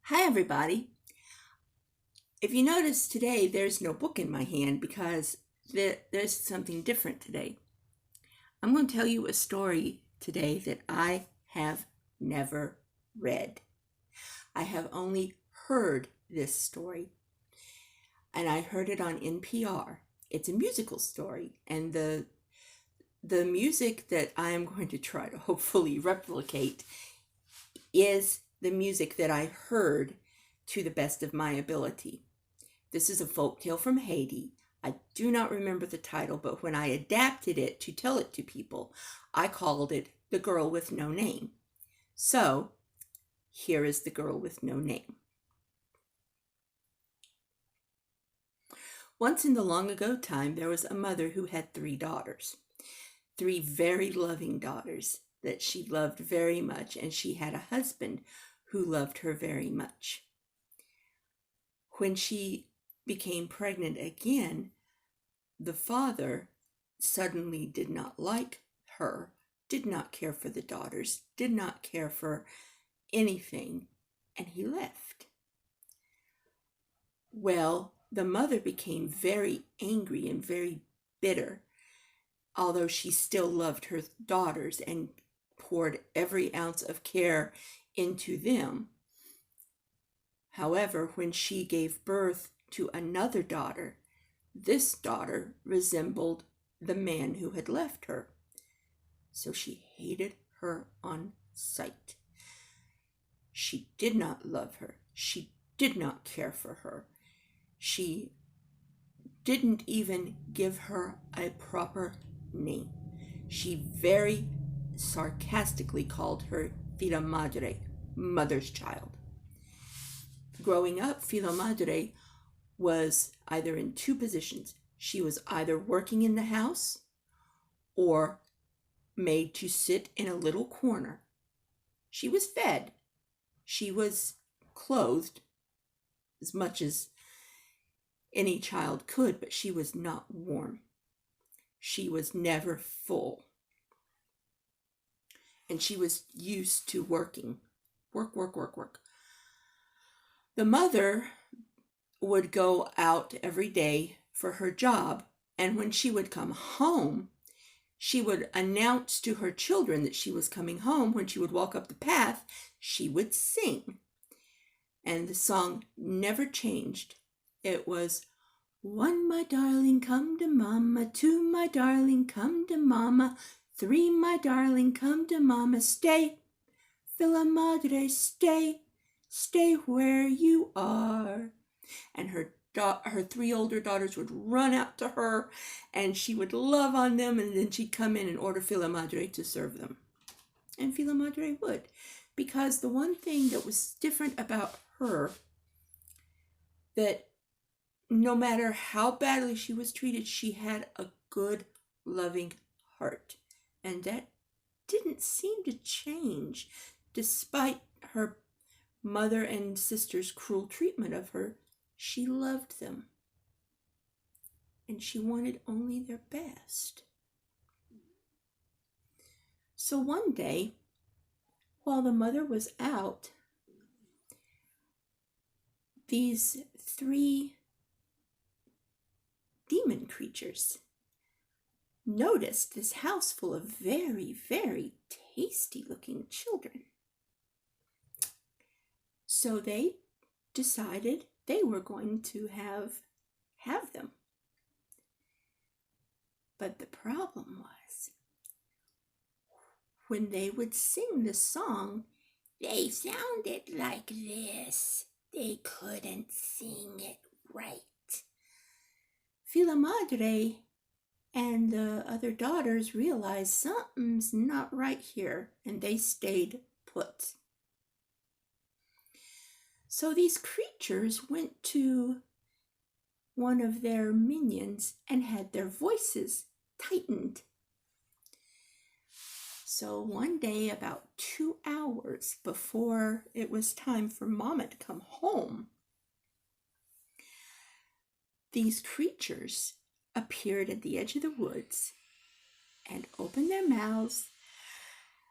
Hi, everybody. If you notice today, there's no book in my hand because there's something different today. I'm going to tell you a story today that I have never read. I have only heard this story, and I heard it on NPR. It's a musical story, and the music that I am going to try to hopefully replicate is the music that I heard to the best of my ability. This is a folk tale from Haiti. I do not remember the title, but when I adapted it to tell it to people, I called it The Girl with No Name. So, here is The Girl with No Name. Once in the long ago time, there was a mother who had 3 daughters. 3 very loving daughters that she loved very much, and she had a husband who loved her very much. When she became pregnant again, the father suddenly did not like her, did not care for the daughters, did not care for anything, and he left. Well, the mother became very angry and very bitter, although she still loved her daughters and poured every ounce of care into them. However, when she gave birth to another daughter, this daughter resembled the man who had left her. So she hated her on sight. She did not love her. She did not care for her. She didn't even give her a proper name. She very sarcastically called her Fila Madre, mother's child. Growing up, Fila Madre was either in 2 positions. She was either working in the house or made to sit in a little corner. She was fed. She was clothed as much as any child could, but she was not warm. She was never full. And she was used to working. Work. The mother would go out every day for her job, and when she would come home, she would announce to her children that she was coming home. When she would walk up the path, she would sing. And the song never changed. It was, 1, my darling, come to mama. 2, my darling, come to mama. 3, my darling, come to mama. Stay, Fila Madre, stay where you are. And her 3 older daughters would run out to her, and she would love on them, and then she'd come in and order Fila Madre to serve them. And Fila Madre would, because the one thing that was different about her, that no matter how badly she was treated, she had a good, loving heart. And that didn't seem to change, despite her mother and sister's cruel treatment of her. She loved them, and she wanted only their best. So one day, while the mother was out, these 3 demon creatures noticed this house full of very, very tasty-looking children. So they decided they were going to have them. But the problem was, when they would sing the song, they sounded like this. They couldn't sing it right. Fila Madre and the other daughters realized something's not right here, and they stayed put. So these creatures went to one of their minions and had their voices tightened. So one day, about 2 hours before it was time for Mama to come home, these creatures appeared at the edge of the woods and opened their mouths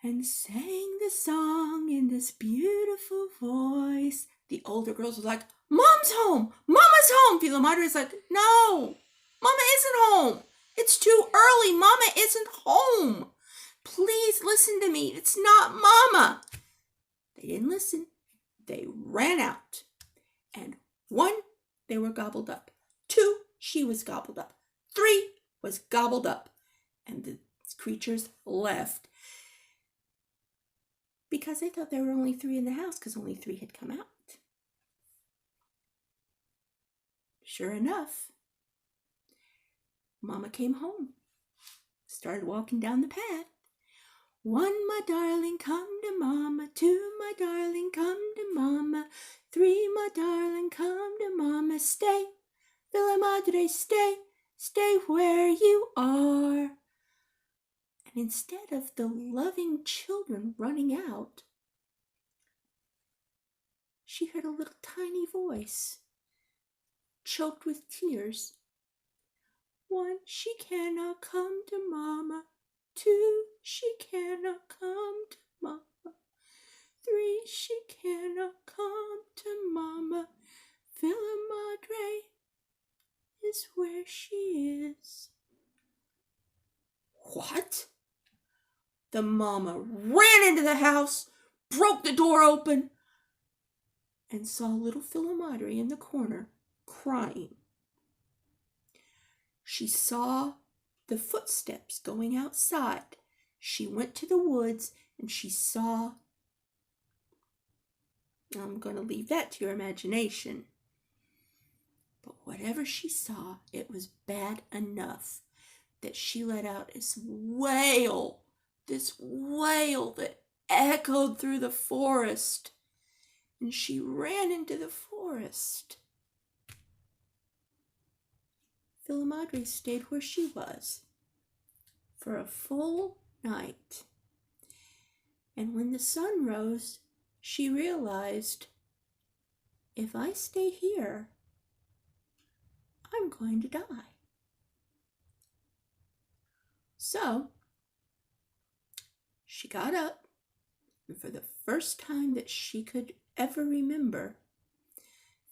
and sang the song in this beautiful voice The older girls were like, Mom's home! Mama's home! Fila Madre's like, no! Mama isn't home! It's too early! Mama isn't home! Please listen to me! It's not Mama! They didn't listen. They ran out. And 1, they were gobbled up. 2, she was gobbled up. 3 was gobbled up. And the creatures left. Because they thought there were only 3 in the house, because only 3 had come out. Sure enough, Mama came home, started walking down the path. 1, my darling, come to Mama. 2, my darling, come to Mama. 3, my darling, come to Mama. Stay, Villa Madre, stay, stay where you are. And instead of the loving children running out, she heard a little tiny voice, choked with tears. 1, she cannot come to Mama. 2, she cannot come to Mama. 3, she cannot come to Mama. Villa Madre is where she is. What? The mama ran into the house, broke the door open, and saw little Villa Madre in the corner crying. She saw the footsteps going outside. She went to the woods and she saw, I'm going to leave that to your imagination. But whatever she saw, it was bad enough that she let out this wail that echoed through the forest. And she ran into the forest. Villa Madre stayed where she was for a full night. And when the sun rose, she realized, if I stay here, I'm going to die. So, she got up, and for the first time that she could ever remember,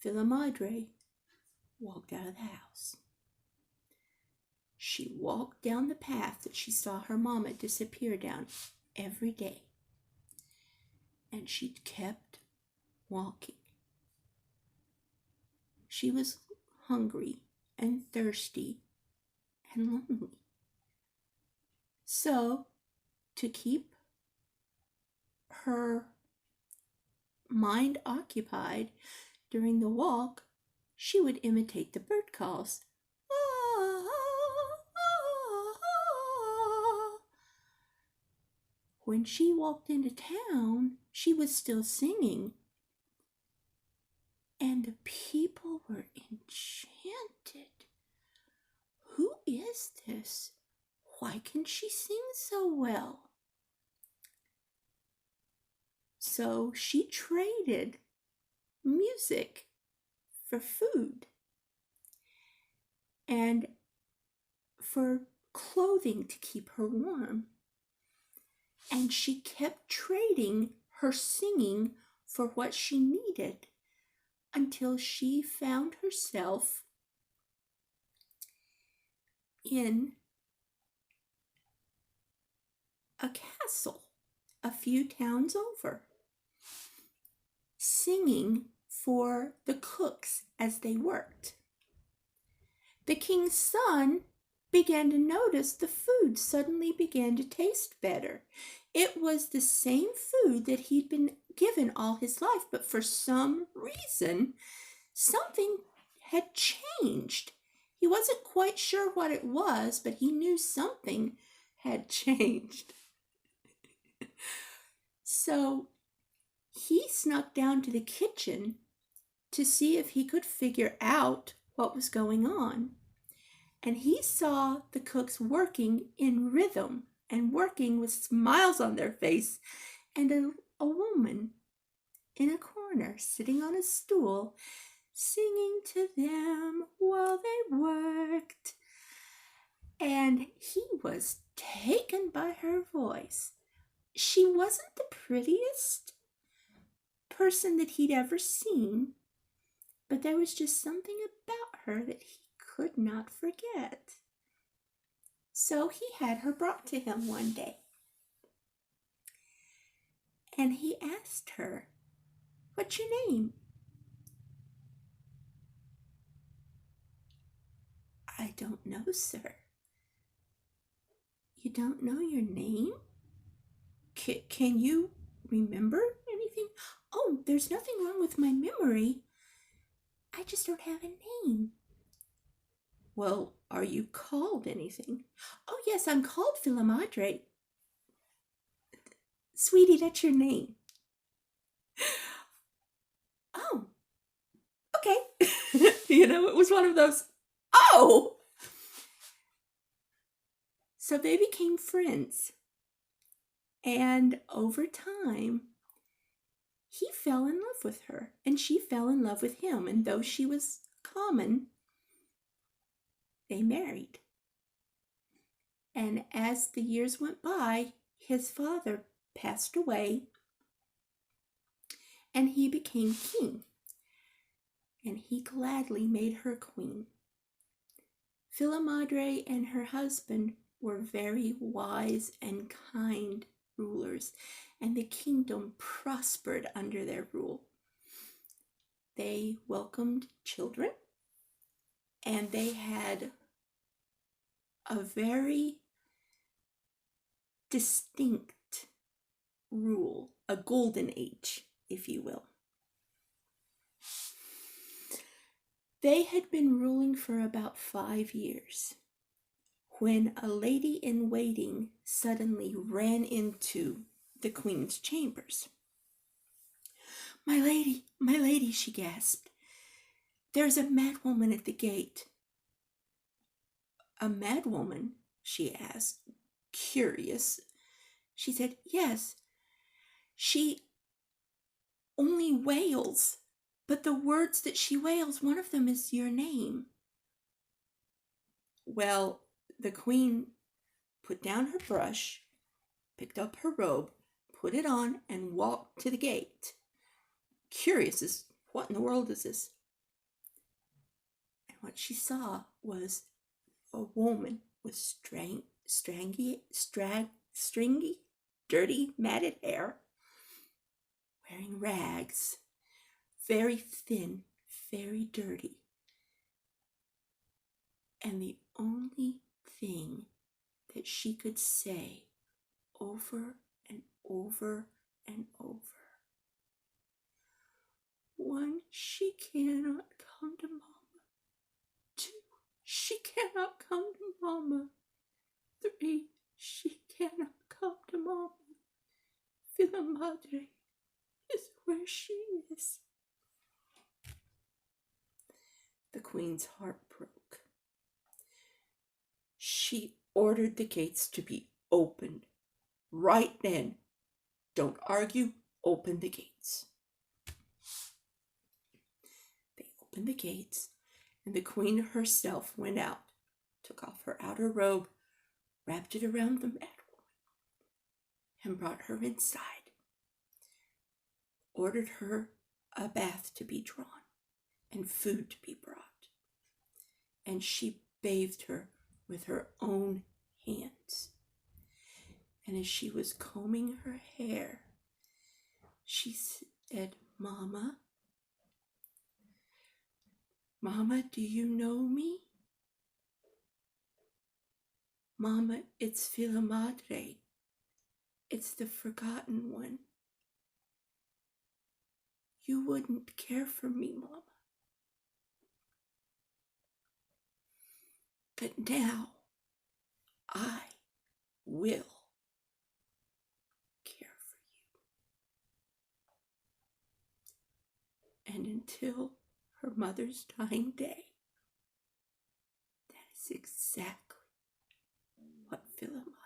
Villa Madre walked out of the house. She walked down the path that she saw her mama disappear down every day. And she kept walking. She was hungry and thirsty and lonely. So, to keep her mind occupied during the walk, she would imitate the bird calls. When she walked into town, she was still singing, and the people were enchanted. Who is this? Why can she sing so well? So she traded music for food and for clothing to keep her warm. And she kept trading her singing for what she needed until she found herself in a castle a few towns over, singing for the cooks as they worked. The king's son began to notice the food suddenly began to taste better. It was the same food that he'd been given all his life, but for some reason, something had changed. He wasn't quite sure what it was, but he knew something had changed. So he snuck down to the kitchen to see if he could figure out what was going on. And he saw the cooks working in rhythm and working with smiles on their face, and a woman in a corner sitting on a stool singing to them while they worked. And he was taken by her voice. She wasn't the prettiest person that he'd ever seen, but there was just something about her that he could not forget. So he had her brought to him one day. And he asked her, "What's your name?" "I don't know, sir." "You don't know your name? Can you remember anything?" "Oh, there's nothing wrong with my memory. I just don't have a name." "Well, are you called anything?" "Oh, yes, I'm called Philomadre." "Sweetie, that's your name." "Oh, okay." It was one of those, oh! So they became friends. And over time, he fell in love with her, and she fell in love with him. And though she was common, they married. And as the years went by, his father passed away, and he became king. And he gladly made her queen. Philomadre and her husband were very wise and kind rulers, and the kingdom prospered under their rule. They welcomed children, and they had a very distinct rule, a golden age, if you will. They had been ruling for about 5 years when a lady in waiting suddenly ran into the queen's chambers. My lady," she gasped. "There's a mad woman at the gate." "A mad woman?" she asked, curious. She said, "Yes, she only wails, but the words that she wails, one of them is your name." Well, the queen put down her brush, picked up her robe, put it on, and walked to the gate. Curious as what in the world is this? And what she saw was a woman with stringy, dirty, matted hair, wearing rags, very thin, very dirty. And the only thing that she could say over and over and over: "1, she cannot come to Mama. 2, she cannot come to Mama. 3, she cannot come to Mama. Philomadre is where she is." The queen's heart broke. She ordered the gates to be opened right then. "Don't argue, open the gates." They opened the gates, and the queen herself went out, took off her outer robe, wrapped it around the mad woman, and brought her inside, ordered her a bath to be drawn and food to be brought, and she bathed her with her own hands. And as she was combing her hair, she said, Mama, do you know me? Mama, it's Philomadre. It's the forgotten one. You wouldn't care for me, Mama. But now I will care for you. And until her mother's dying day, that is exactly what Philomadre